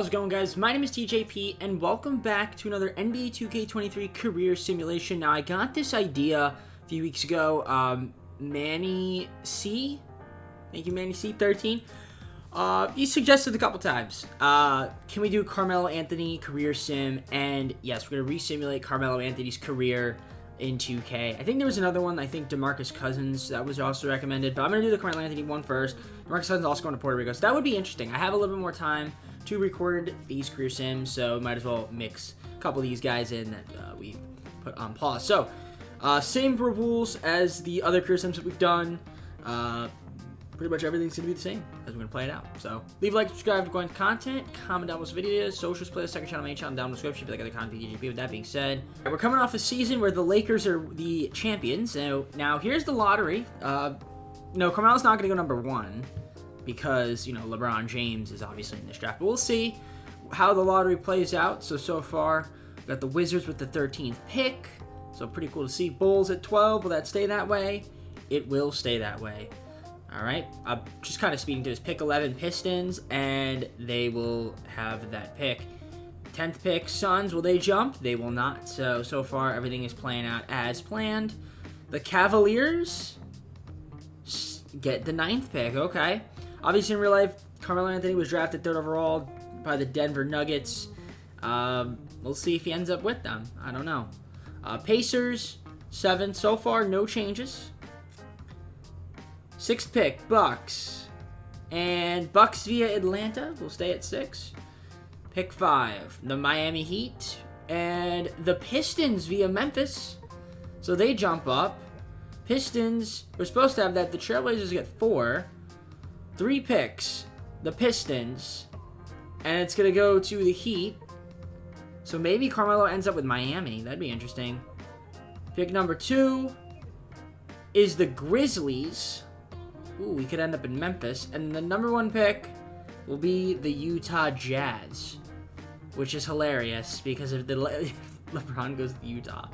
How's it going, guys? My name is TJP, and welcome back to another NBA 2K23 career simulation. Now, I got this idea a few weeks ago. Manny C, thank you, Manny C13. He suggested a couple times. Can we do Carmelo Anthony career sim? And yes, we're gonna re-simulate Carmelo Anthony's career in 2K. I think there was another one. I think DeMarcus Cousins that was also recommended, but I'm gonna do the Carmelo Anthony one first. DeMarcus Cousins also going to Puerto Rico, so that would be interesting. I have a little bit more time to record these career sims, so might as well mix a couple of these guys in that we put on pause. So, same rules as the other career sims that we've done. Pretty much everything's going to be the same as we're going to play it out. So, leave a like, subscribe to go on content, comment down with videos, socials, playlist, second channel, main channel, down in the description if you like other content, DGP. With that being said, we're coming off a season where the Lakers are the champions. So, now here's the lottery. No, Carmelo's not going to go number one, because, you know, LeBron James is obviously in this draft. But we'll see how the lottery plays out. So far, we've got the Wizards with the 13th pick. So pretty cool to see. Bulls at 12. Will that stay that way? It will stay that way. All right. I'm just kind of speeding to this. Pick 11 Pistons, and they will have that pick. 10th pick Suns. Will they jump? They will not. So far, everything is playing out as planned. The Cavaliers get the 9th pick. Okay. Obviously, in real life, Carmelo Anthony was drafted 3rd overall by the Denver Nuggets. We'll see if he ends up with them. I don't know. Pacers, 7th. So far, no changes. 6th pick, Bucks. And Bucks via Atlanta will stay at 6. Pick 5, the Miami Heat. And the Pistons via Memphis. So they jump up. Pistons, we're supposed to have that. The Trailblazers get 4. 3 picks, the Pistons, and it's going to go to the Heat. So maybe Carmelo ends up with Miami. That'd be interesting. Pick number 2 is the Grizzlies. Ooh, we could end up in Memphis. And the number 1 pick will be the Utah Jazz, which is hilarious because if LeBron goes to Utah,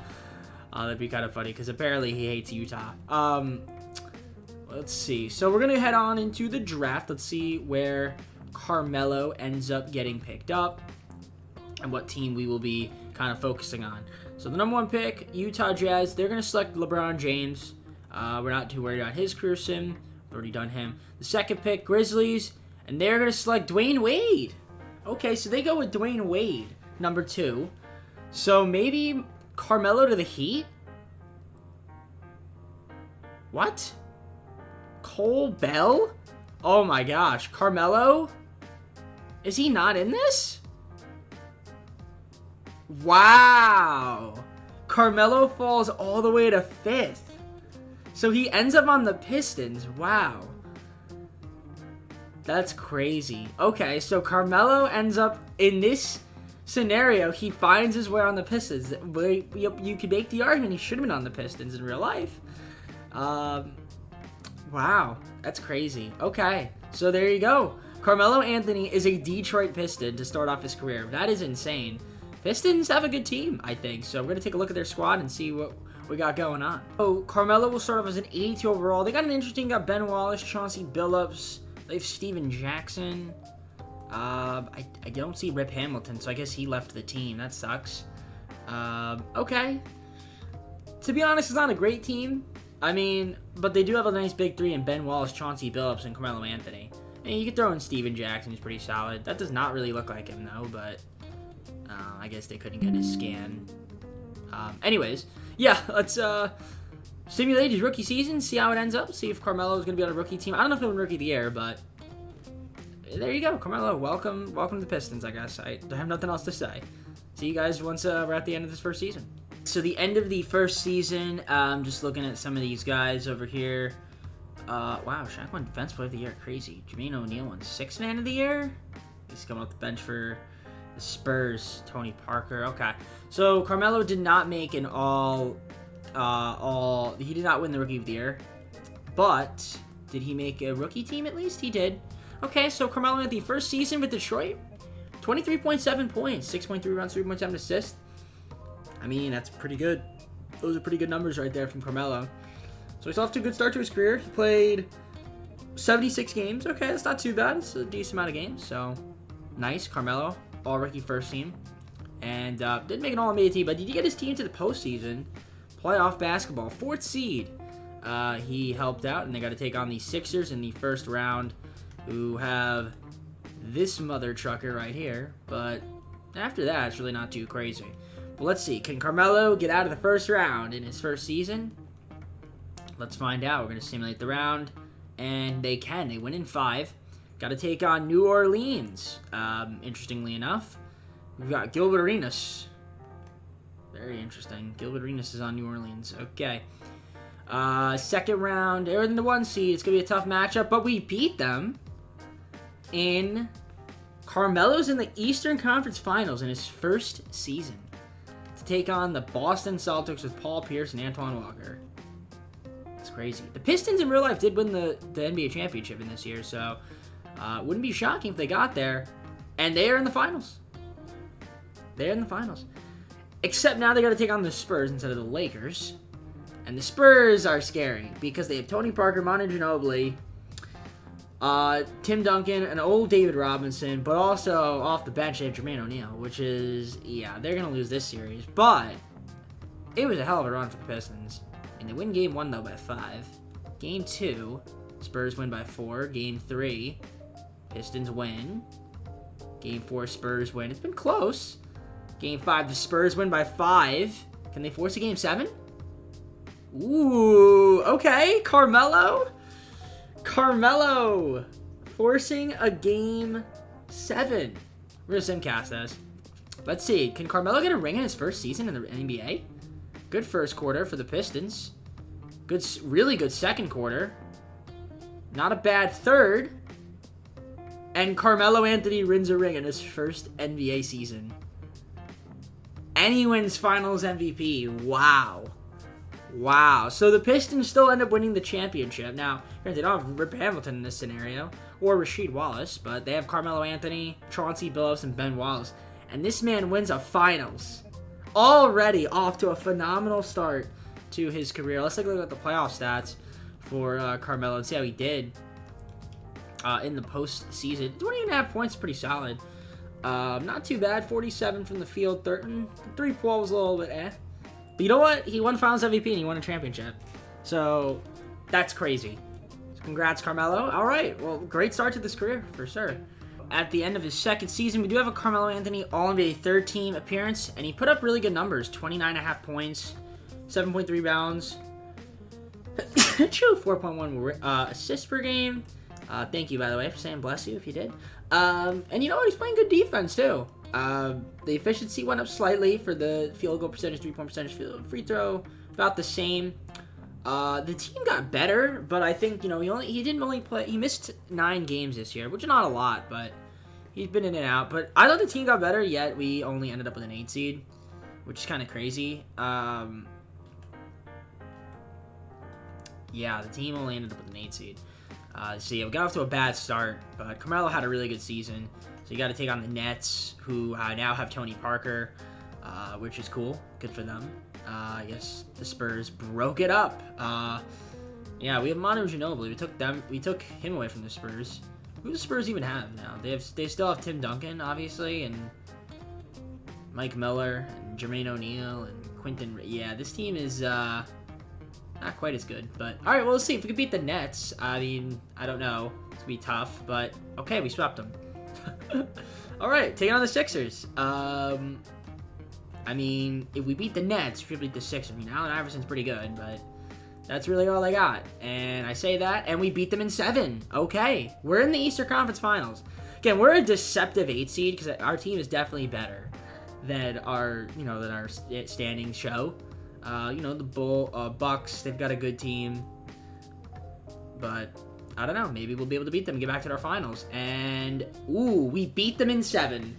that'd be kind of funny because apparently he hates Utah. Let's see. So we're going to head on into the draft. Let's see where Carmelo ends up getting picked up and what team we will be kind of focusing on. So the number 1 pick, Utah Jazz. They're going to select LeBron James. We're not too worried about his career sim. We've already done him. The 2nd pick, Grizzlies. And they're going to select Dwayne Wade. Okay, so they go with Dwayne Wade, number 2. So maybe Carmelo to the Heat? What? Cole Bell? Oh my gosh. Carmelo? Is he not in this? Wow. Carmelo falls all the way to 5th. So he ends up on the Pistons. Wow. That's crazy. Okay, so Carmelo ends up in this scenario. He finds his way on the Pistons. You could make the argument he should have been on the Pistons in real life. Wow, that's crazy. Okay, so there you go. Carmelo Anthony is a Detroit Piston to start off his career. That is insane. Pistons have a good team, I think. So we're going to take a look at their squad and see what we got going on. So Carmelo will start off as an 82 overall. They got an interesting, got Ben Wallace, Chauncey Billups. They have Steven Jackson. I don't see Rip Hamilton, so I guess he left the team. That sucks. Okay. To be honest, it's not a great team. I mean, but they do have a nice big 3 in Ben Wallace, Chauncey Billups, and Carmelo Anthony. And you could throw in Steven Jackson, who's pretty solid. That does not really look like him, though, but I guess they couldn't get his scan. Anyways, yeah, let's simulate his rookie season, see how it ends up, see if Carmelo is going to be on a rookie team. I don't know if he'll win Rookie of the Year, but there you go. Carmelo, welcome to the Pistons, I guess. I have nothing else to say. See you guys once we're at the end of this first season. So the end of the first season, just looking at some of these guys over here. Wow, Shaq won Defense Player of the Year. Crazy. Jermaine O'Neal won 6th Man of the Year. He's coming off the bench for the Spurs. Tony Parker. Okay. So Carmelo did not make an he did not win the Rookie of the Year. But did he make a rookie team at least? He did. Okay, so Carmelo had the first season with Detroit. 23.7 points, 6.3 rebounds, 3.7 assists. I mean, that's pretty good. Those are pretty good numbers right there from Carmelo. So he's off to a good start to his career. He played 76 games. Okay, that's not too bad. It's a decent amount of games. So Nice. Carmelo, all-rookie first team. And didn't make an All-NBA team, but did he get his team to the postseason? Playoff basketball, 4th seed. He helped out, and they got to take on the Sixers in the first round, who have this mother trucker right here. But after that, it's really not too crazy. But let's see. Can Carmelo get out of the first round in his first season? Let's find out. We're going to simulate the round. And they can. They win in 5. Got to take on New Orleans. Interestingly enough, we've got Gilbert Arenas. Very interesting. Gilbert Arenas is on New Orleans. Okay. Second round. They're in the 1 seed. It's going to be a tough matchup, but we beat them in Carmelo's in the Eastern Conference Finals in his first season to take on the Boston Celtics with Paul Pierce and Antoine Walker. It's crazy. The Pistons in real life did win the NBA championship in this year, so wouldn't be shocking if they got there. And they are in the finals. They're in the finals. Except now they got to take on the Spurs instead of the Lakers. And the Spurs are scary because they have Tony Parker, Manu Ginobili, Tim Duncan, and old David Robinson, but also off the bench they have Jermaine O'Neal, which is, yeah, they're going to lose this series. But it was a hell of a run for the Pistons. And they win Game 1, though, by 5. Game 2, Spurs win by 4. Game 3, Pistons win. Game 4, Spurs win. It's been close. Game 5, the Spurs win by 5. Can they force a Game 7? Ooh, okay. Carmelo forcing a Game 7. We're going to simcast this. Let's see. Can Carmelo get a ring in his first season in the NBA? Good first quarter for the Pistons. Good, really good second quarter. Not a bad third. And Carmelo Anthony wins a ring in his first NBA season. And he wins Finals MVP. Wow. Wow. So the Pistons still end up winning the championship. Now, they don't have Rip Hamilton in this scenario, or Rasheed Wallace, but they have Carmelo Anthony, Chauncey Billups, and Ben Wallace. And this man wins a Finals. Already off to a phenomenal start to his career. Let's take a look at the playoff stats for Carmelo and see how he did in the postseason. 20.5 points, pretty solid. Not too bad. 47 from the field, 13. 3-12 was a little bit eh. But you know what? He won Finals MVP and he won a championship. So that's crazy. So congrats, Carmelo. All right. Well, great start to this career for sure. At the end of his second season, we do have a Carmelo Anthony All-NBA third-team appearance, and he put up really good numbers. 29.5 points, 7.3 rebounds, 4.1 assists per game. Thank you, by the way, for saying bless you if you did. And you know what? He's playing good defense, too. The efficiency went up slightly for the field goal percentage, 3-point percentage, free throw, about the same. The team got better, but I think, you know, he missed 9 games this year, which is not a lot, but he's been in and out. But I thought the team got better, yet we only ended up with an 8 seed, which is kind of crazy. Yeah, the team only ended up with an 8 seed. So yeah, we got off to a bad start, but Carmelo had a really good season. So you got to take on the Nets, who now have Tony Parker, which is cool. Good for them. I guess the Spurs broke it up. Yeah, we have Manu Ginobili. We took him away from the Spurs. Who do the Spurs even have now? They still have Tim Duncan, obviously, and Mike Miller, and Jermaine O'Neal, and Quentin. Yeah, this team is not quite as good. But all right, well, let's see if we can beat the Nets. I mean, I don't know. It's gonna be tough, but okay, we swept them. All right, taking on the Sixers. I mean, if we beat the Nets, we should beat the Sixers. I mean, Allen Iverson's pretty good, but that's really all I got. And I say that, and we beat them in 7. Okay, we're in the Eastern Conference Finals. Again, we're a deceptive 8 seed because our team is definitely better than our standings show. The Bucks, they've got a good team, but I don't know. Maybe we'll be able to beat them and get back to our finals. And we beat them in 7.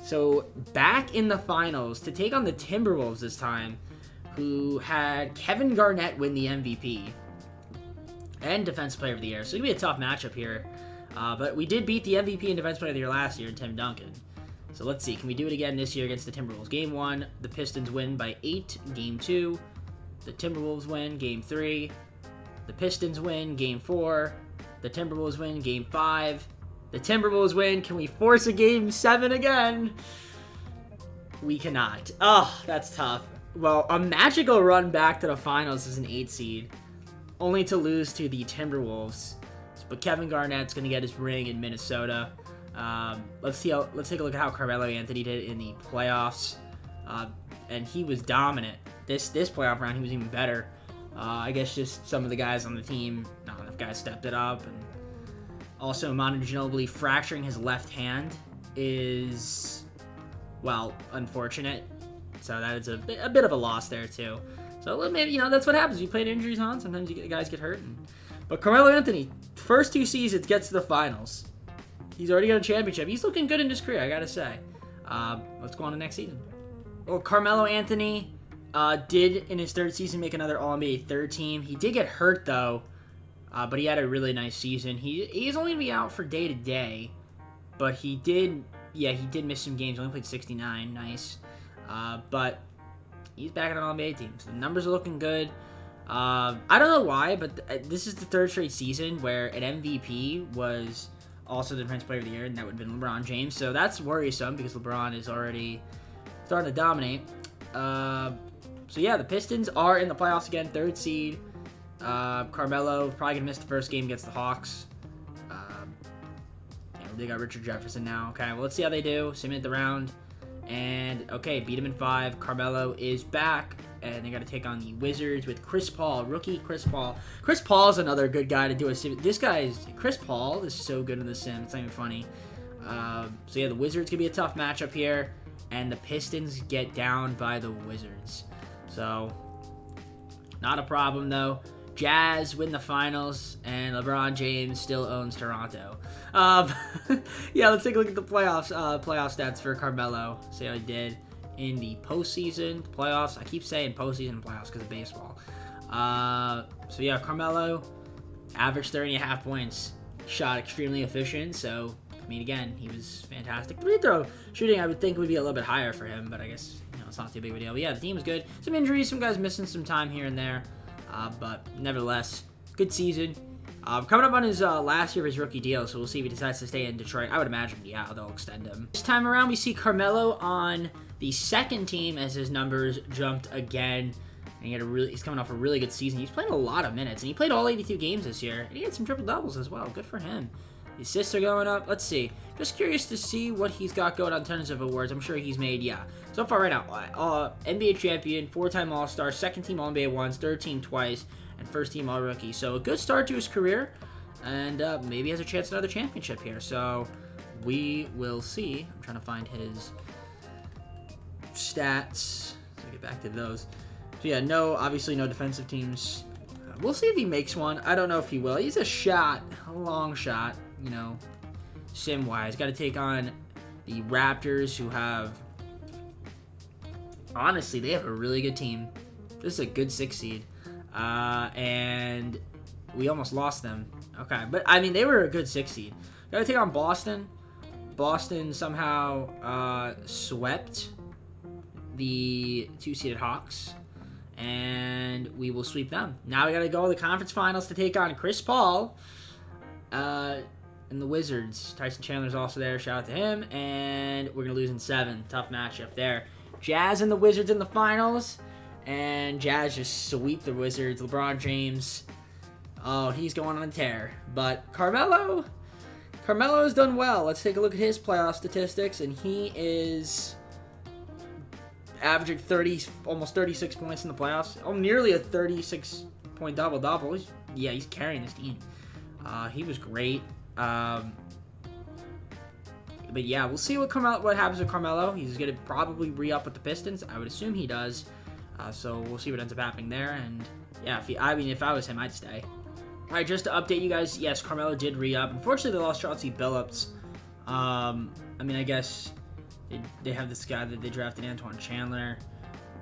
So back in the finals to take on the Timberwolves this time, who had Kevin Garnett win the MVP and Defensive Player of the Year. So it'll be a tough matchup here. But we did beat the MVP and Defensive Player of the Year last year, Tim Duncan. So let's see. Can we do it again this year against the Timberwolves? Game 1, the Pistons win by 8. Game 2, the Timberwolves win. Game 3, the Pistons win. Game 4, the Timberwolves win. Game 5, The Timberwolves win. Can we force a game 7 again? We cannot. Oh, that's tough. Well, a magical run back to the finals as an 8 seed, only to lose to the Timberwolves. But Kevin Garnett's going to get his ring in Minnesota. Let's take a look at how Carmelo Anthony did in the playoffs. And he was dominant. This playoff round, he was even better. I guess just some of the guys on the team, not enough guys stepped it up. And also, Manu Ginobili fracturing his left hand is, well, unfortunate. So that is a bit of a loss there, too. So maybe, that's what happens. You play injuries on. Sometimes guys get hurt. But Carmelo Anthony, first 2 seasons, gets to the finals. He's already got a championship. He's looking good in his career, I got to say. Let's go on to next season. Well, Carmelo Anthony did, in his 3rd season, make another All-NBA 3rd team. He did get hurt, though, but he had a really nice season. He's only going to be out for day-to-day, but he did miss some games. Only played 69. Nice. But he's back on an All-NBA team. So the numbers are looking good. I don't know why, but this is the 3rd straight season where an MVP was also the Defensive Player of the Year, and that would have been LeBron James. So that's worrisome because LeBron is already starting to dominate. So yeah, the Pistons are in the playoffs again, 3rd seed. Carmelo probably gonna miss the first game against the Hawks. They got Richard Jefferson now. Okay, well, let's see how they do. Same at the round. And, okay, beat him in 5. Carmelo is back. And they got to take on the Wizards with Chris Paul. Rookie Chris Paul. Chris Paul is another good guy to do a sim. Chris Paul is so good in the sim. It's not even funny. So, yeah, the Wizards going to be a tough matchup here. And the Pistons get down by the Wizards. So, not a problem, though. Jazz win the finals, and LeBron James still owns Toronto. Yeah, let's take a look at the playoff stats for Carmelo. See how he did in the postseason, playoffs. I keep saying postseason and playoffs because of baseball. So yeah, Carmelo averaged 30.5 points. Shot extremely efficient. So I mean, again, he was fantastic. Free throw shooting, I would think, would be a little bit higher for him, but I guess it's not too big of a deal. But yeah, the team was good. Some injuries, some guys missing some time here and there. But nevertheless, good season. Coming up on his last year of his rookie deal, so we'll see if he decides to stay in Detroit. I would imagine, yeah, they'll extend him. This time around, we see Carmelo on the 2nd team as his numbers jumped again. And he's coming off a really good season. He's playing a lot of minutes, and he played all 82 games this year. And he had some triple-doubles as well. Good for him. The assists are going up. Let's see. Just curious to see what he's got going on in terms of awards. I'm sure he's made, so far right now, NBA champion, 4-time All-Star, 2nd team All-NBA once, 3rd team twice, and 1st team All-Rookie. So a good start to his career, and maybe has a chance at another championship here. So we will see. I'm trying to find his stats. So get back to those. So yeah, obviously no defensive teams. We'll see if he makes one. I don't know if he will. He's a long shot, sim-wise. Got to take on the Raptors, who have, honestly, they have a really good team. This is a good 6 seed. And we almost lost them. Okay, but, I mean, they were a good 6 seed. Got to take on Boston. Boston somehow swept the 2-seeded Hawks. And we will sweep them. Now we got to go to the conference finals to take on Chris Paul and the Wizards. Tyson Chandler's also there. Shout out to him. And we're going to lose in 7. Tough matchup there. Jazz and the Wizards in the finals. And Jazz just sweep the Wizards. LeBron James, he's going on a tear. But Carmelo has done well. Let's take a look at his playoff statistics. And he is averaging almost 36 points in the playoffs. Nearly a 36-point double-double. He's carrying this team. He was great. But yeah, we'll see what happens with Carmelo. He's going to probably re-up with the Pistons. I would assume he does. So we'll see what ends up happening there. And yeah, if I was him, I'd stay. All right, just to update you guys, yes, Carmelo did re-up. Unfortunately, they lost Chauncey Billups. I guess they have this guy that they drafted, Antoine Chandler,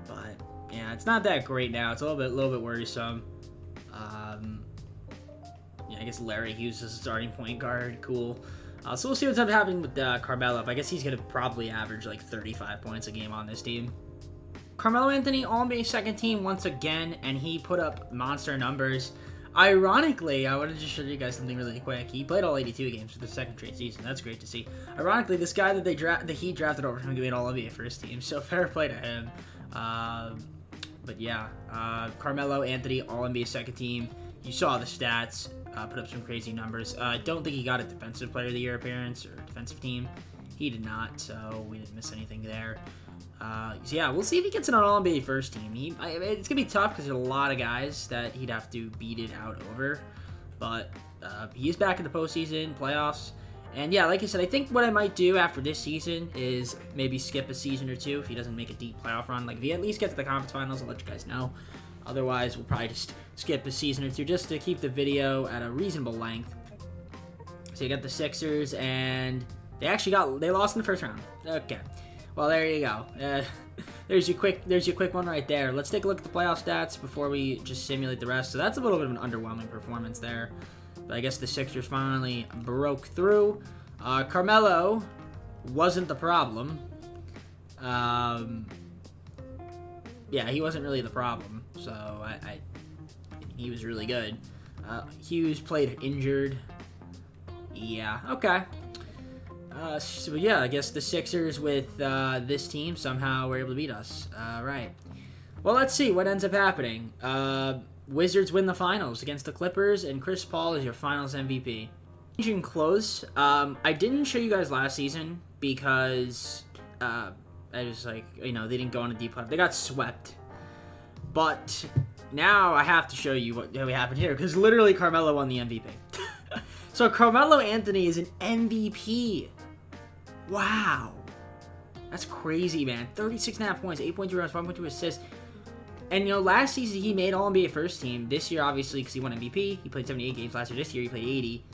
but yeah, it's not that great now. It's a little bit worrisome. I guess Larry Hughes is a starting point guard. Cool. So we'll see what's happening with Carmelo. I guess he's gonna probably average like 35 points a game on this team. Carmelo Anthony, All-NBA 2nd team once again, and he put up monster numbers. Ironically, I wanted to show you guys something really quick. He played all 82 games for the second straight season. That's great to see. Ironically, this guy that the Heat drafted over him made all NBA first team, so fair play to him. But yeah, Carmelo Anthony, all NBA second team. You saw the stats. Put up some crazy numbers. Don't think he got a Defensive Player of the Year appearance or defensive team. He did not, so we didn't miss anything there. So yeah, we'll see if he gets an All-NBA first team. It's going to be tough because there's a lot of guys that he'd have to beat it out over. But he is back in the postseason, playoffs. And yeah, like I said, I think what I might do after this season is maybe skip a season or two if he doesn't make a deep playoff run. Like, if he at least gets to the conference finals, I'll let you guys know. Otherwise, we'll probably just skip a season or two just to keep the video at a reasonable length. So you got the Sixers, and they lost in the first round. Okay. Well, there you go. There's your quick one right there. Let's take a look at the playoff stats before we just simulate the rest. So that's a little bit of an underwhelming performance there. But I guess the Sixers finally broke through. Carmelo wasn't the problem. Yeah, he wasn't really the problem. So he was really good. Hughes played injured. Yeah, okay. So yeah, I guess the Sixers with this team somehow were able to beat us. Right. Well, let's see what ends up happening. Wizards win the finals against the Clippers, and Chris Paul is your finals MVP. Changing close. I didn't show you guys last season because I was like, they didn't go on a deep playoff. They got swept. But now I have to show you what happened here because literally Carmelo won the MVP. So Carmelo Anthony is an MVP. Wow. That's crazy, man. 36.5 points, 8.2 rebounds, 5.2 assists. And, last season he made All-NBA first team. This year, obviously, because he won MVP. He played 78 games last year. This year, he played 80.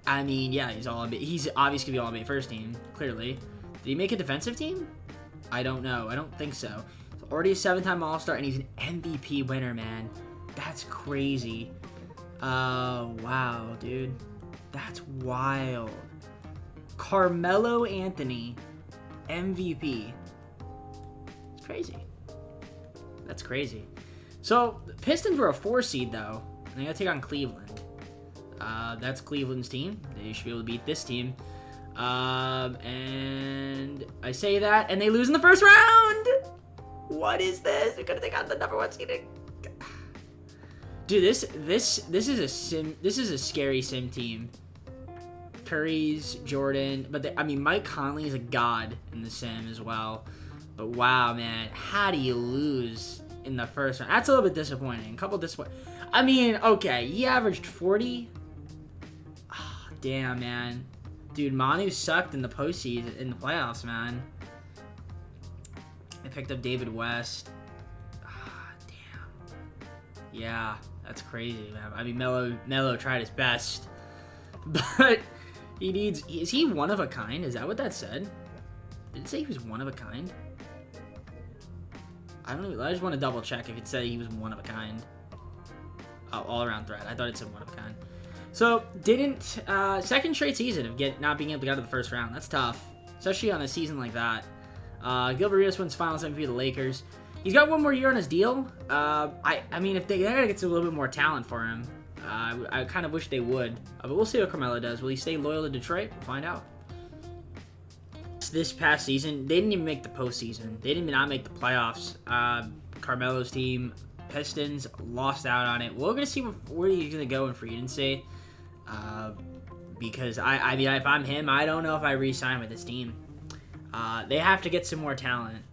I mean, yeah, he's All-NBA. He's obviously going to be All-NBA first team, clearly. Did he make a defensive team? I don't know. I don't think so. He's already a 7-time All-Star, and he's an MVP winner, man. That's crazy. Wow, dude. That's wild. Carmelo Anthony, MVP. It's crazy. That's crazy. So, the Pistons were a 4 seed, though. And they got to take on Cleveland. That's Cleveland's team. They should be able to beat this team. And I say that, and they lose in the first round! What is this? They're going to take on the number 1 seed. Dude, this is a scary sim team. Curry's, Jordan, but Mike Conley is a god in the sim as well. But wow, man, how do you lose in the first round? That's a little bit disappointing. Okay, he averaged 40. Oh, damn, man. Dude, Manu sucked in the postseason, in the playoffs, man. They picked up David West. Ah, damn. Yeah, that's crazy, man. Melo tried his best, but is he one of a kind? Is that what that said? Did it say he was one of a kind? I don't know. I just want to double check if it said he was one of a kind. Oh, all around threat. I thought it said one of a kind. So, second straight season of not being able to get out of the first round. That's tough, especially on a season like that. Gilbert Arenas wins finals MVP of the Lakers. He's got one more year on his deal. If they gotta get a little bit more talent for him, I kind of wish they would. But we'll see what Carmelo does. Will he stay loyal to Detroit? We'll find out. This past season, they didn't even make the postseason. They didn't even not make the playoffs. Carmelo's team, Pistons, lost out on it. We're gonna see where he's gonna go in free agency. Because if I'm him, I don't know if I re-sign with this team. They have to get some more talent.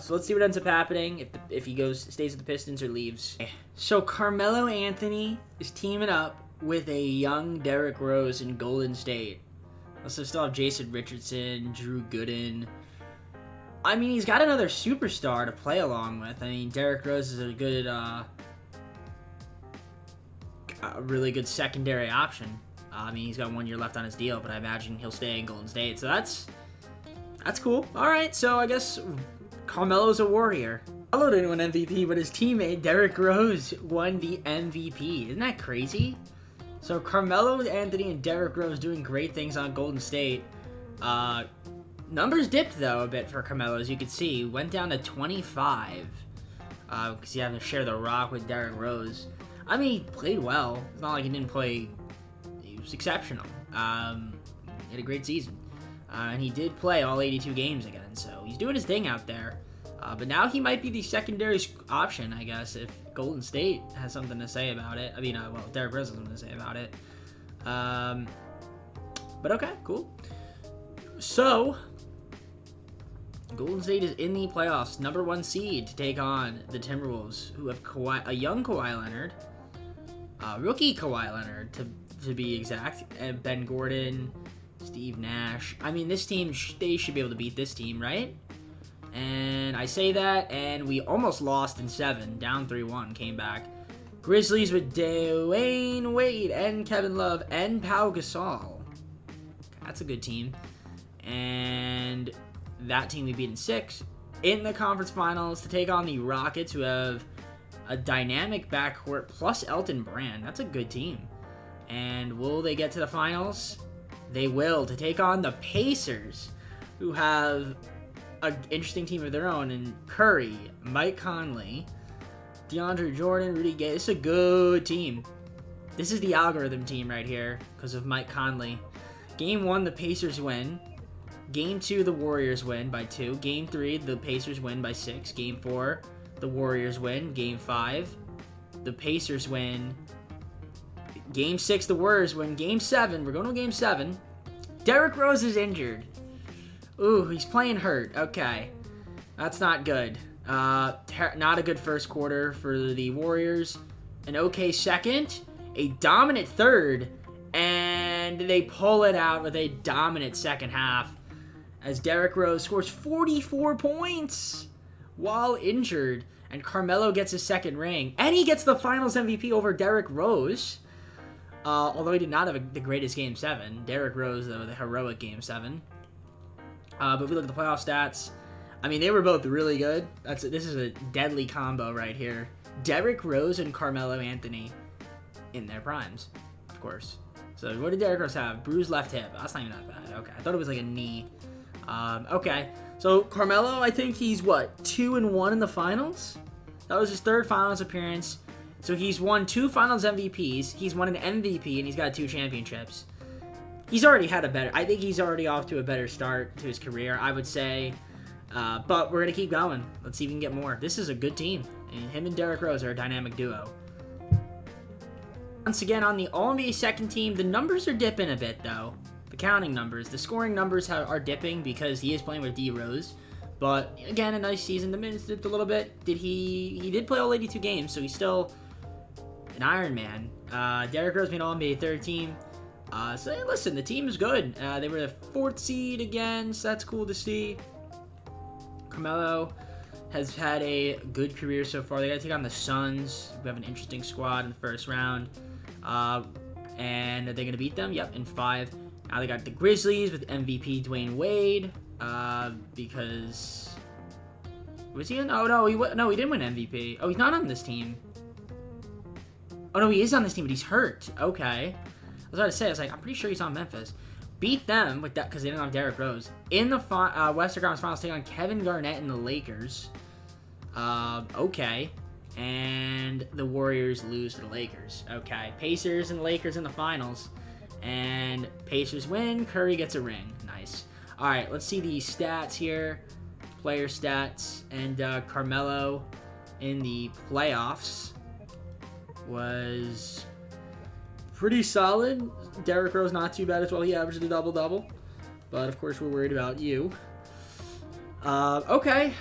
So let's see what ends up happening if he stays with the Pistons or leaves. So Carmelo Anthony is teaming up with a young Derrick Rose in Golden State. Also still have Jason Richardson, Drew Gooden. He's got another superstar to play along with. Derrick Rose is a good, a really good secondary option. He's got 1 year left on his deal, but I imagine he'll stay in Golden State. So that's cool. All right, so I guess Carmelo's a warrior. Carmelo didn't win MVP, but his teammate Derrick Rose won the MVP. Isn't that crazy? So Carmelo Anthony and Derrick Rose doing great things on Golden State. Numbers dipped though a bit for Carmelo, as you can see. Went down to 25. because you have to share the rock with Derrick Rose. I mean, he played well. It's not like he didn't play. He was exceptional. He had a great season. And he did play all 82 games again, so he's doing his thing out there. But now he might be the secondary option, I guess, if Golden State has something to say about it. I mean, well, Derrick Rose has something to say about it. But okay, cool. So, Golden State is in the playoffs, #1 seed, to take on the Timberwolves, who have a young Kawhi Leonard, rookie Kawhi Leonard, to be exact, and Ben Gordon, Steve Nash. I mean, this team, they should be able to beat this team, right? And I say that, and we almost lost in 7, down 3-1, came back. Grizzlies with Dwayne Wade and Kevin Love and Pau Gasol. That's a good team. And that team we beat in 6 in the conference finals to take on the Rockets, who have a dynamic backcourt plus Elton Brand. That's a good team. And will they get to the finals? They will, to take on the Pacers, who have an interesting team of their own in Curry, Mike Conley, DeAndre Jordan, Rudy Gay. This is a good team. This is the algorithm team right here because of Mike Conley. Game 1, the Pacers win. Game 2, the Warriors win by 2. Game 3, the Pacers win by 6. Game 4, the Warriors win. Game 5, the Pacers win. Game 6, the Warriors win. Game 7, we're going to Game 7. Derrick Rose is injured. Ooh, he's playing hurt. Okay. That's not good. Not a good first quarter for the Warriors. An okay second. A dominant third. And they pull it out with a dominant second half as Derrick Rose scores 44 points while injured. And Carmelo gets his second ring. And he gets the Finals MVP over Derrick Rose. Although he did not have the greatest Game 7. Derrick Rose, though, the heroic Game 7. But if we look at the playoff stats, I mean, they were both really good. This is a deadly combo right here. Derrick Rose and Carmelo Anthony in their primes, of course. So what did Derrick Rose have? Bruised left hip. That's not even that bad. Okay, I thought it was like a knee. Okay, so Carmelo, I think he's, 2-1 in the finals? That was his 3rd finals appearance. So he's won 2 finals MVPs. He's won an MVP, and he's got 2 championships. He's already had I think he's already off to a better start to his career, I would say. But we're going to keep going. Let's see if we can get more. This is a good team. And him and Derrick Rose are a dynamic duo. Once again, on the All-NBA second team, the numbers are dipping a bit, though. The counting numbers. The scoring numbers are dipping because he is playing with D. Rose. But, again, a nice season. The minutes dipped a little bit. He did play all 82 games, so he's still an Iron Man. Derrick Rose made All-NBA third team. So, hey, listen, the team is good. They were the 4th seed again, so that's cool to see. Carmelo has had a good career so far. They got to take on the Suns. We have an interesting squad in the first round. And are they going to beat them? Yep, in 5. Now they got the Grizzlies with MVP Dwayne Wade. Because... Was he in? Oh, no, he didn't win MVP. Oh, he's not on this team. Oh, no, he is on this team, but he's hurt. Okay. I was about to say, I'm pretty sure he's on Memphis. Beat them with that because they didn't have Derrick Rose. In the Western Conference Finals, take on Kevin Garnett and the Lakers. Okay. And the Warriors lose to the Lakers. Okay. Pacers and Lakers in the finals. And Pacers win. Curry gets a ring. Nice. All right, let's see the stats here. Player stats. And Carmelo in the playoffs was pretty solid. Derrick Rose not too bad as well. He averaged a double-double. But, of course, we're worried about you. Okay.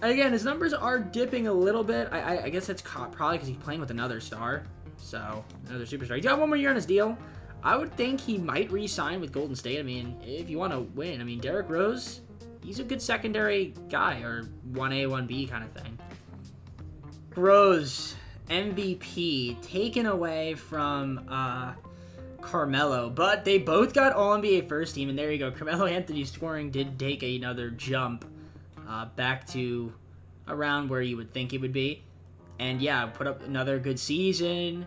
Again, his numbers are dipping a little bit. I guess that's probably because he's playing with another star. So, another superstar. He's got 1 more year on his deal. I would think he might re-sign with Golden State. I mean, if you want to win. I mean, Derrick Rose, he's a good secondary guy. Or 1A, 1B kind of thing. Rose, MVP, taken away from Carmelo. But they both got All-NBA first team. And there you go. Carmelo Anthony's scoring did take another jump back to around where you would think it would be. And yeah, put up another good season.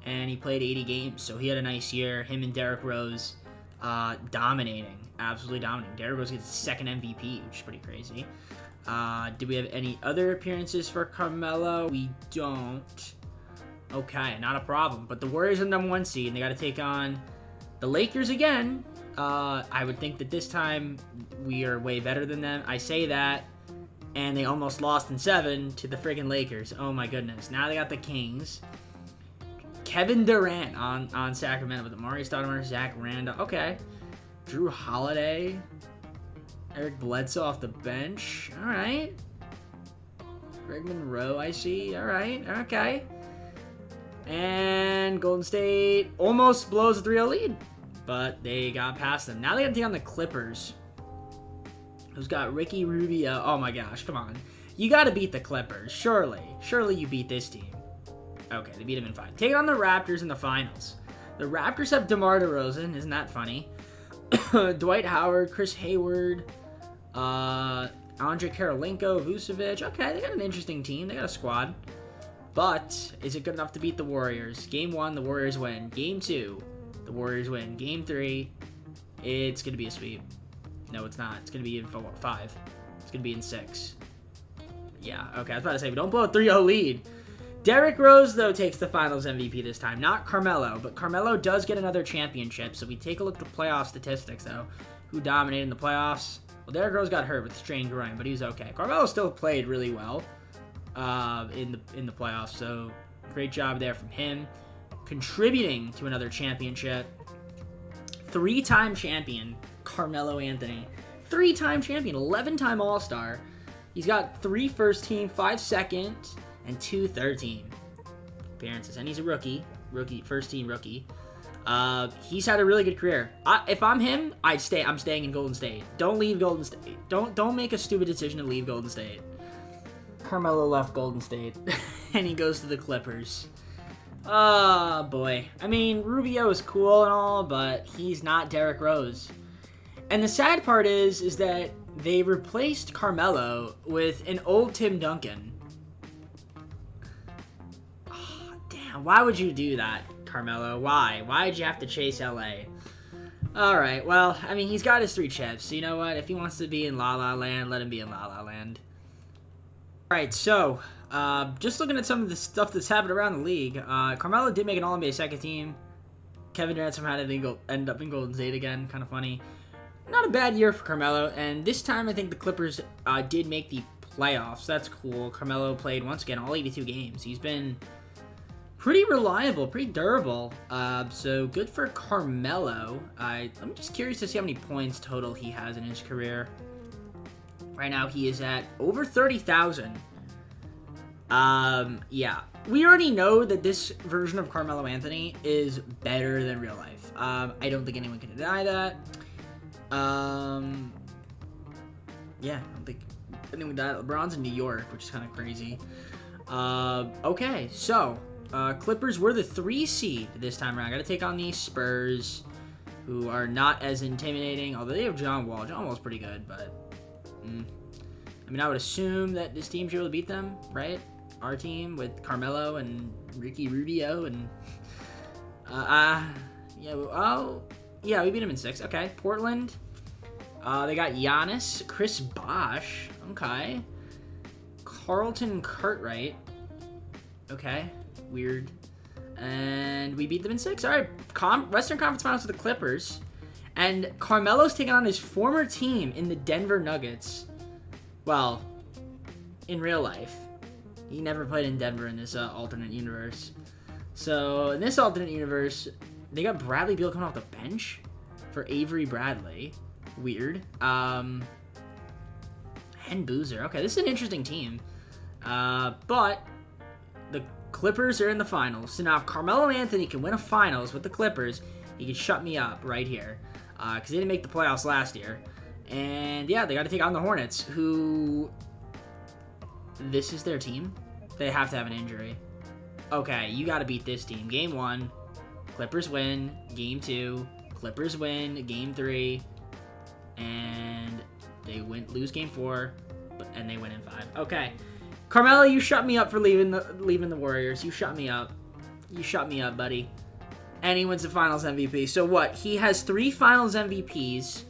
And he played 80 games, so he had a nice year. Him and Derrick Rose dominating. absolutely dominating. Derrick Rose gets his second MVP, which is pretty crazy. Do we have any other appearances for Carmelo? We don't. Okay, not a problem. But the Warriors are the #1 seed, and they got to take on the Lakers again. I would think that this time we are way better than them. I say that, and they almost lost in 7 to the friggin' Lakers. Oh my goodness. Now they got the Kings. Kevin Durant on Sacramento with Amari Stoudemire, Zach Randolph. Okay. Drew Holiday. Eric Bledsoe off the bench. All right. Greg Monroe, I see. All right. Okay. And Golden State almost blows a 3-0 lead, but they got past them. Now they got to take on the Clippers, who's got Ricky Rubio. Oh my gosh, come on. You got to beat the Clippers, surely. Surely you beat this team. Okay, they beat them in 5. Take on the Raptors in the finals. The Raptors have DeMar DeRozan. Isn't that funny? Dwight Howard, Chris Hayward, Andre Karolinko, Vucevic. Okay, they got an interesting team. They got a squad. But is it good enough to beat the Warriors? Game 1, the Warriors win. Game 2, the Warriors win. Game 3, it's going to be a sweep. No, it's not. It's going to be in 5. It's going to be in 6. Yeah, okay. I was about to say, but don't blow a 3-0 lead. Derrick Rose, though, takes the Finals MVP this time. Not Carmelo, but Carmelo does get another championship. So we take a look at the playoff statistics, though. Who dominated in the playoffs? Well, Derrick Rose got hurt with strained groin, but he was okay. Carmelo still played really well in the playoffs, so great job there from him. Contributing to another championship. 3-time champion, Carmelo Anthony. 3-time champion, 11-time All-Star. He's got 3 first team, 5 second, and 2 third team appearances. And he's a rookie, first team rookie. He's had a really good career. If I'm him, I'm staying in Golden State. Don't leave Golden State. Don't make a stupid decision to leave Golden State. Carmelo left Golden State, and he goes to the Clippers. Oh, boy. I mean, Rubio is cool and all, but he's not Derrick Rose. And the sad part is that they replaced Carmelo with an old Tim Duncan. Oh, damn, why would you do that, Carmelo? Why? Why did you have to chase LA? Alright, well, I mean, he's got his 3 chips. So you know what? If he wants to be in La La Land, let him be in La La Land. Alright, so, just looking at some of the stuff that's happened around the league, Carmelo did make an All-NBA second team. Kevin Durant somehow didn't end up in Golden State again. Kind of funny. Not a bad year for Carmelo, and this time I think the Clippers did make the playoffs. That's cool. Carmelo played, once again, all 82 games. He's been pretty reliable, pretty durable. So good for Carmelo. I'm just curious to see how many points total he has in his career. Right now, he is at over 30,000. Yeah. We already know that this version of Carmelo Anthony is better than real life. I don't think anyone can deny that. Yeah, I don't think anyone can deny that. LeBron's in New York, which is kind of crazy. Okay, so, Clippers were the 3 seed this time around. Got to take on the Spurs, who are not as intimidating, although they have John Wall. John Wall's pretty good, but I mean, I would assume that this team should be able to beat them, right? Our team with Carmelo and Ricky Rubio and yeah. Oh, yeah, we beat them in 6. Okay, Portland. They got Giannis, Chris Bosh. Okay, Carlton Cartwright. Okay, weird. And we beat them in 6. All right, Western Conference Finals with the Clippers. And Carmelo's taking on his former team in the Denver Nuggets. Well, in real life. He never played in Denver in this alternate universe. So, in this alternate universe, they got Bradley Beal coming off the bench for Avery Bradley. Weird. And Boozer. Okay, this is an interesting team. But the Clippers are in the finals. So now if Carmelo Anthony can win a finals with the Clippers, he can shut me up right here. Because they didn't make the playoffs last year. And yeah, they got to take on the Hornets, who... This is their team? They have to have an injury. Okay, you got to beat this team. Game 1, Clippers win. Game 2, Clippers win. Game 3, and they lose Game 4, and they win in 5. Okay, Carmelo, you shut me up for leaving the Warriors. You shut me up. You shut me up, buddy. And he wins the Finals MVP. So what? He has 3 Finals MVPs.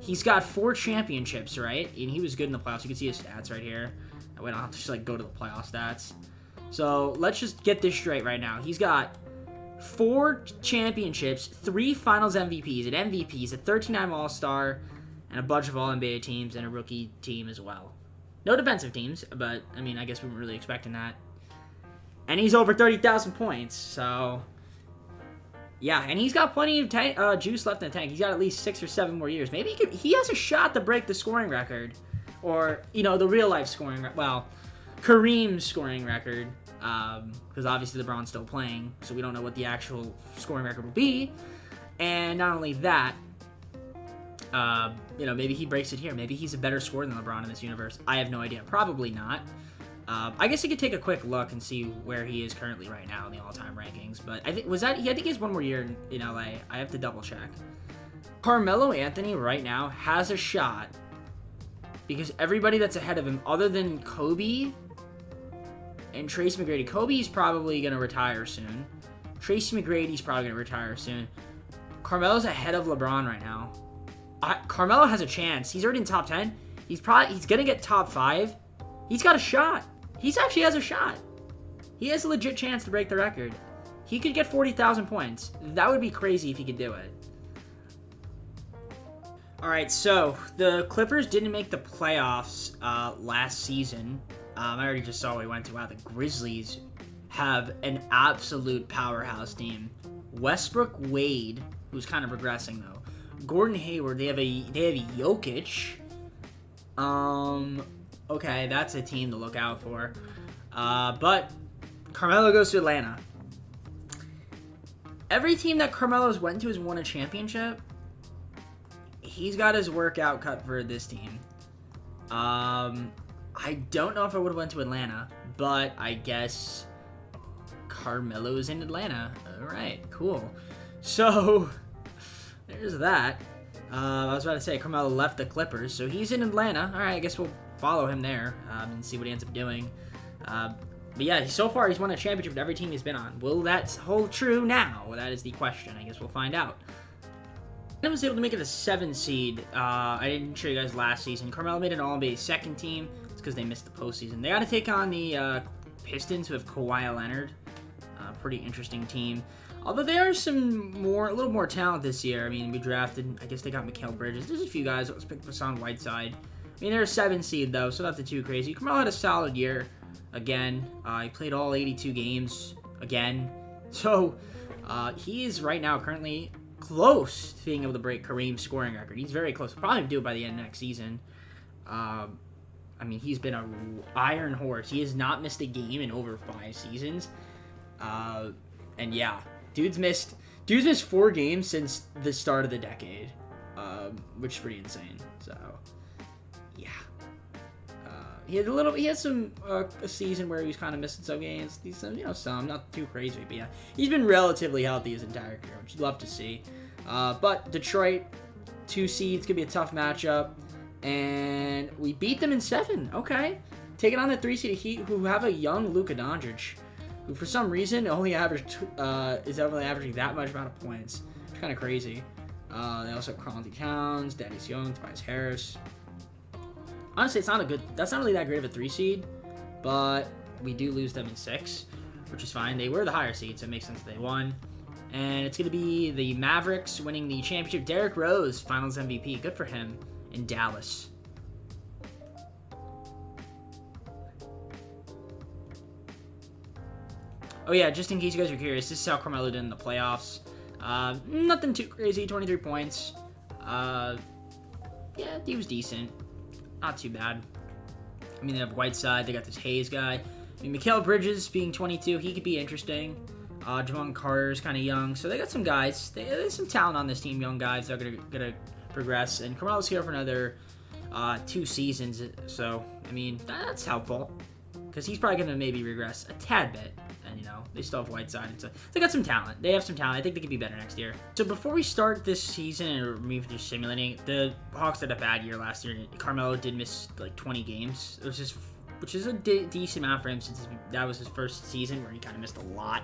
He's got 4 championships, right? And he was good in the playoffs. You can see his stats right here. I don't have to just like go to the playoff stats. So let's just get this straight right now. He's got 4 championships, 3 Finals MVPs, an MVP, a 13-time All-Star, and a bunch of All-NBA teams and a rookie team as well. No defensive teams, but I mean, I guess we weren't really expecting that. And he's over 30,000 points, so yeah. And he's got plenty of juice left in the tank. He's got at least 6 or 7 more years. Maybe he has a shot to break the scoring record, or the real life scoring. Well, Kareem's scoring record, because obviously LeBron's still playing, so we don't know what the actual scoring record will be. And not only that, maybe he breaks it here. Maybe he's a better scorer than LeBron in this universe. I have no idea. Probably not. I guess I could take a quick look and see where he is currently right now in the all-time rankings. But I think he has one more year in LA. I have to double check. Carmelo Anthony right now has a shot because everybody that's ahead of him, other than Kobe and Tracy McGrady. Kobe's probably going to retire soon. Tracy McGrady's probably going to retire soon. Carmelo's ahead of LeBron right now. Carmelo has a chance. He's already in top 10. He's going to get top 5. He's got a shot. He actually has a shot. He has a legit chance to break the record. He could get 40,000 points. That would be crazy if he could do it. All right, so the Clippers didn't make the playoffs last season. I already just saw what we went to. Wow, the Grizzlies have an absolute powerhouse team. Westbrook, Wade, who's kind of regressing though. Gordon Hayward, they have Jokic. Okay, that's a team to look out for. But Carmelo goes to Atlanta. Every team that Carmelo's went to has won a championship. He's got his work out cut for this team. I don't know if I would have went to Atlanta, but I guess Carmelo's in Atlanta. All right, cool. So there's that. I was about to say Carmelo left the Clippers, so he's in Atlanta. All right, I guess we'll follow him there and see what he ends up doing. But yeah, so far he's won a championship with every team he's been on. Will that hold true now? Well, that is the question. I guess we'll find out. I was able to make it a 7 seed. I didn't show you guys last season. Carmelo made an All-NBA second team. It's because they missed the postseason. They got to take on the Pistons with Kawhi Leonard. Pretty interesting team. Although they are a little more talent this year. I mean, we drafted, I guess they got Mikal Bridges. There's a few guys that was picked for Hassan Whiteside. I mean, they're a 7 seed, though, so nothing too crazy. Carmelo had a solid year, again. He played all 82 games, again. So, he is right now currently close to being able to break Kareem's scoring record. He's very close. We'll probably do it by the end of next season. I mean, he's been an iron horse. He has not missed a game in over 5 seasons. And yeah, dude's missed 4 games since the start of the decade, which is pretty insane. So, yeah. He had a season where he was kind of missing some games. Some, not too crazy, but yeah, he's been relatively healthy his entire career, which you'd love to see. But Detroit, 2 seeds, could be a tough matchup, and we beat them in 7. Okay, taking on the 3 seed Heat, who have a young Luka Doncic, who for some reason is only averaging that much amount of points. It's kind of crazy. They also have Karl-Anthony Towns, Thaddeus Young, Tobias Harris. Honestly, that's not really that great of a 3 seed, but we do lose them in 6, which is fine. They were the higher seed, so it makes sense that they won. And it's going to be the Mavericks winning the championship. Derrick Rose, Finals MVP. Good for him in Dallas. Oh yeah, just in case you guys are curious, this is how Carmelo did in the playoffs. Nothing too crazy, 23 points. Yeah, he was decent. Not too bad. I mean, they have Whiteside, they got this Hayes guy. I mean, Mikal Bridges being 22, he could be interesting. Javon Carter's kind of young, so they got some guys. There's some talent on this team, young guys that are gonna progress. And Carmelo's here for another 2 seasons, so I mean that's helpful because he's probably gonna maybe regress a tad bit. And they still have Whiteside, and so they got some talent. They have some talent. I think they could be better next year. So before we start this season and me just simulating, the Hawks had a bad year last year. Carmelo did miss like 20 games. It was just, which is a decent amount for him since that was his first season where he kind of missed a lot.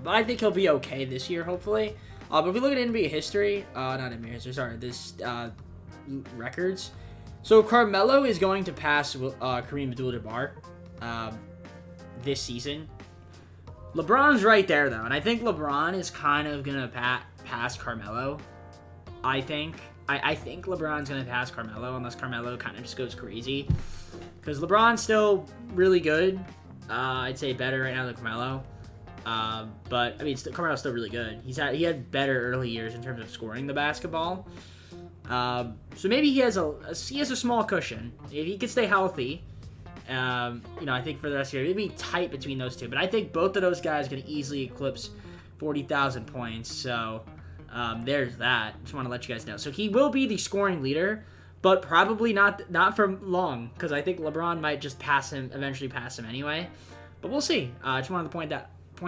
But I think he'll be okay this year, hopefully. But if we look at NBA history, not NBA history, sorry, this records. So Carmelo is going to pass Kareem Abdul-Jabbar this season. LeBron's right there, though, and I think LeBron is kind of going to pass Carmelo. I think LeBron's going to pass Carmelo unless Carmelo kind of just goes crazy. Because LeBron's still really good. I'd say better right now than Carmelo. But, I mean, Carmelo's still really good. He had better early years in terms of scoring the basketball. So maybe he has a small cushion. If he could stay healthy, I think for the rest of the year, it'd be tight between those two. But I think both of those guys can easily eclipse 40,000 points. So there's that. Just want to let you guys know. So he will be the scoring leader, but probably not for long, because I think LeBron might just eventually pass him anyway. But we'll see. I just wanted to point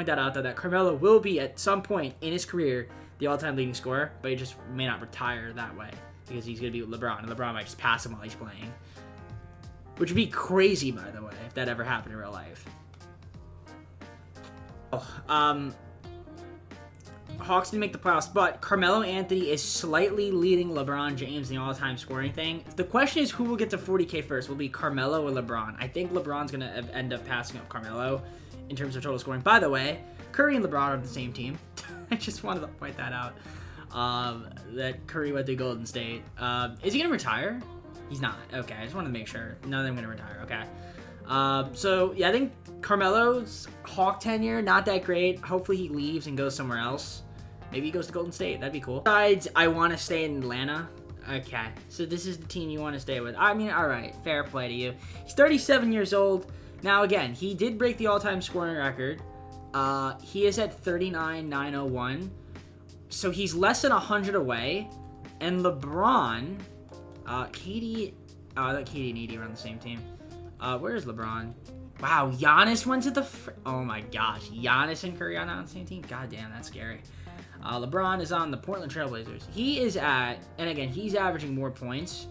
that out, that Carmelo will be at some point in his career the all-time leading scorer, but he just may not retire that way because he's going to be with LeBron, and LeBron might just pass him while he's playing. Which would be crazy, by the way, if that ever happened in real life. Hawks didn't make the playoffs, but Carmelo Anthony is slightly leading LeBron James in the all-time scoring thing. The question is who will get to 40K first. Will it be Carmelo or LeBron? I think LeBron's going to end up passing up Carmelo in terms of total scoring. By the way, Curry and LeBron are on the same team. I just wanted to point that out. That Curry went to Golden State. Is he going to retire? He's not. Okay, I just wanted to make sure. None of them going to retire. Okay. So, yeah, I think Carmelo's Hawk tenure, not that great. Hopefully he leaves and goes somewhere else. Maybe he goes to Golden State. That'd be cool. Besides, I want to stay in Atlanta. Okay, so this is the team you want to stay with. I mean, all right, fair play to you. He's 37 years old. Now, again, he did break the all-time scoring record. He is at 39,901. So he's less than 100 away. And LeBron, KD, I thought KD and AD were on the same team. Where is LeBron? Wow, Giannis went to the... oh my gosh, Giannis and Curry are on the same team? God damn, that's scary. LeBron is on the Portland Trailblazers. He is at... and again, he's averaging more points.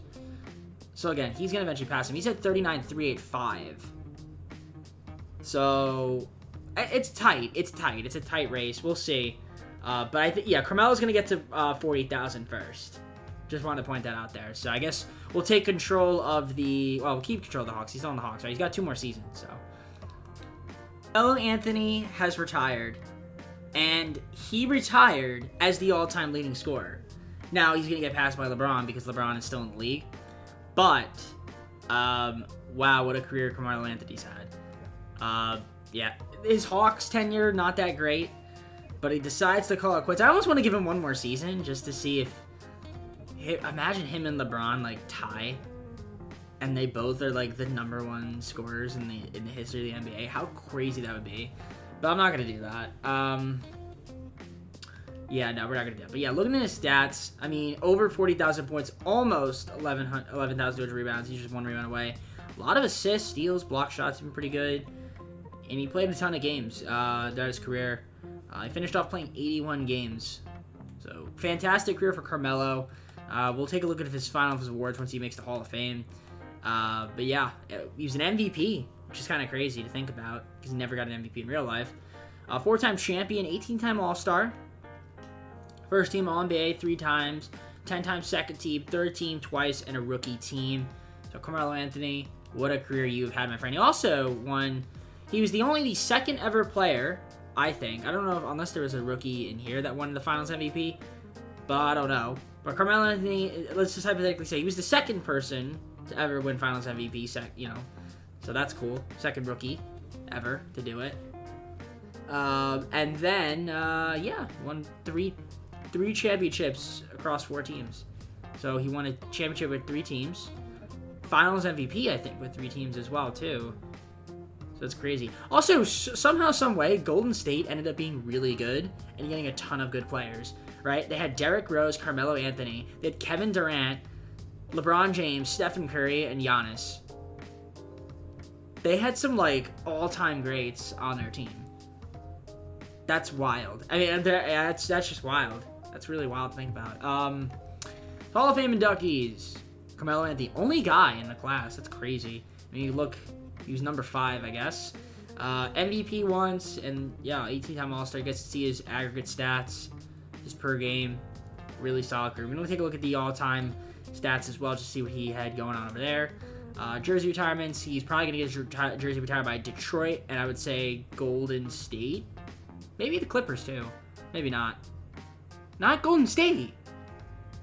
So again, he's going to eventually pass him. He's at 39,385. So... it's tight. It's tight. It's a tight race. We'll see. But I think, yeah, Carmelo's going to get to 40,000 first. Just wanted to point that out there. So I guess we'll take control of the... well, we'll keep control of the Hawks. He's still on the Hawks, right? He's got 2 more seasons, so... Carmelo Anthony has retired. And he retired as the all-time leading scorer. Now, he's going to get passed by LeBron because LeBron is still in the league. But, wow, what a career Carmelo Anthony's had. Yeah, his Hawks tenure, not that great. But he decides to call it quits. I almost want to give him one more season just to see if... imagine him and LeBron, like, tie. And they both are, like, the #1 scorers in the history of the NBA. How crazy that would be. But I'm not going to do that. Yeah, no, we're not going to do that. But, yeah, looking at his stats, I mean, over 40,000 points, almost 11,200 rebounds. He's just 1 rebound away. A lot of assists, steals, block shots, been pretty good. And he played a ton of games throughout his career. He finished off playing 81 games. So, fantastic career for Carmelo. We'll take a look at his finals awards once he makes the Hall of Fame. But yeah, he was an MVP, which is kind of crazy to think about because he never got an MVP in real life. 4-time champion, 18-time All-Star, first team All-NBA 3 times, 10-time second team, third team twice, and a rookie team. So Carmelo Anthony, what a career you've had, my friend. He also won. He was the second ever player, I think. I don't know if, unless there was a rookie in here that won the Finals MVP, but I don't know. But Carmelo Anthony, let's just hypothetically say he was the second person to ever win Finals MVP, so that's cool. Second rookie ever to do it. And then, yeah, won three championships across 4 teams. So he won a championship with 3 teams. Finals MVP, I think, with 3 teams as well, too. So it's crazy. Also, somehow, some way, Golden State ended up being really good and getting a ton of good players, right? They had Derrick Rose, Carmelo Anthony. They had Kevin Durant, LeBron James, Stephen Curry, and Giannis. They had some, like, all-time greats on their team. That's wild. I mean, that's just wild. That's really wild to think about. Hall of Fame inductees. Carmelo Anthony, only guy in the class. That's crazy. I mean, you look, he was number 5, I guess. MVP once, and yeah, 18-time All-Star. Gets to see his aggregate stats, his per game. Really solid career. We're going to take a look at the all-time stats as well, just to see what he had going on over there. Jersey retirements, he's probably going to get his jersey retired by Detroit, and I would say Golden State. Maybe the Clippers, too. Maybe not. Not Golden State.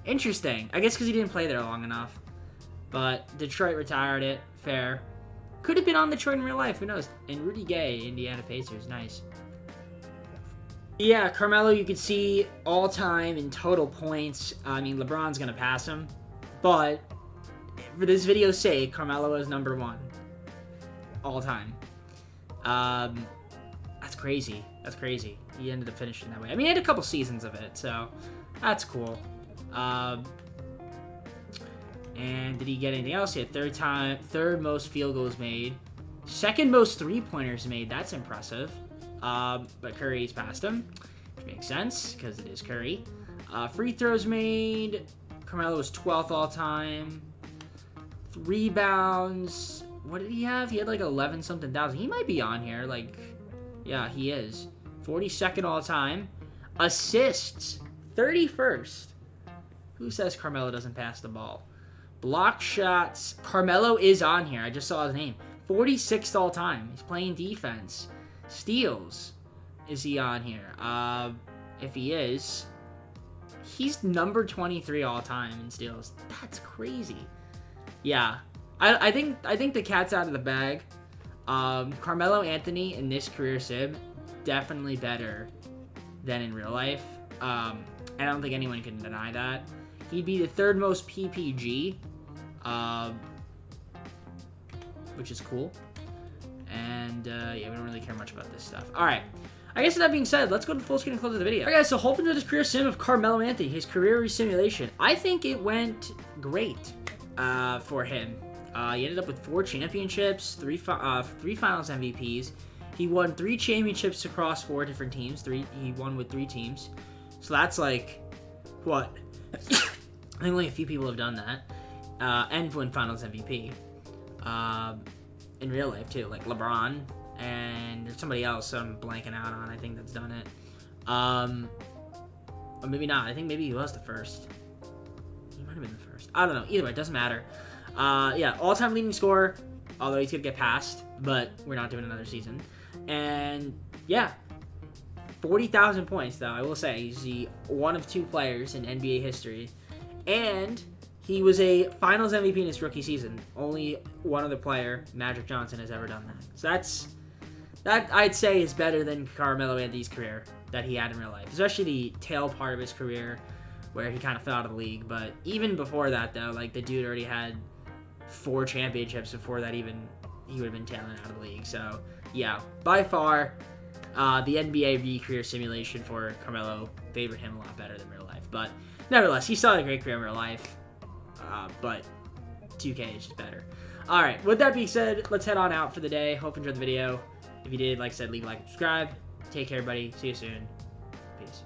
Interesting. I guess because he didn't play there long enough. But Detroit retired it. Fair. Could have been on Detroit in real life. Who knows? And Rudy Gay, Indiana Pacers. Nice. Yeah, Carmelo, you can see all-time in total points. I mean, LeBron's going to pass him. But for this video's sake, Carmelo is number 1. All-time. That's crazy. That's crazy. He ended up finishing that way. I mean, he had a couple seasons of it, so that's cool. And did he get anything else? He had third most field goals made. Second most three-pointers made. That's impressive. But Curry's passed him, which makes sense because it is Curry. Free throws made. Carmelo was 12th all-time. Rebounds. What did he have? He had like 11-something thousand. He might be on here. Like, yeah, he is. 42nd all-time. Assists. 31st. Who says Carmelo doesn't pass the ball? Block shots. Carmelo is on here. I just saw his name. 46th all-time. He's playing defense. Steals. Is he on here? If he is, he's number 23 all-time in steals. That's crazy. Yeah. I think the cat's out of the bag. Carmelo Anthony in this career sim, definitely better than in real life. I don't think anyone can deny that. He'd be the third most PPG, which is cool. And, yeah, we don't really care much about this stuff. All right. I guess with that being said, let's go to the full screen and close the video. All right, guys, so hoping to this career sim of Carmelo Anthony, his career simulation. I think it went great for him. He ended up with 4 championships, 3 finals MVPs. He won 3 championships across 4 different teams. He won with 3 teams. So that's like, what? I think only a few people have done that. And won finals MVP. In real life, too. Like LeBron. And there's somebody else I'm blanking out on, I think, that's done it. Or maybe not. I think maybe he was the first. He might have been the first. I don't know. Either way, it doesn't matter. Yeah, all-time leading scorer. Although he's going to get passed. But we're not doing another season. And, yeah. 40,000 points, though, I will say. He's the one of 2 players in NBA history. And he was a finals MVP in his rookie season. Only one other player, Magic Johnson, has ever done that. So that I'd say is better than Carmelo Anthony's career that he had in real life. Especially the tail part of his career where he kind of fell out of the league. But even before that, though, like the dude already had 4 championships before that even he would have been tailing out of the league. So, yeah, by far, the NBA re-career simulation for Carmelo favored him a lot better than real life. But nevertheless, he still had a great career in real life. But 2K is just better. Alright, with that being said, let's head on out for the day. Hope you enjoyed the video. If you did, like I said, leave a like and subscribe. Take care, everybody. See you soon. Peace.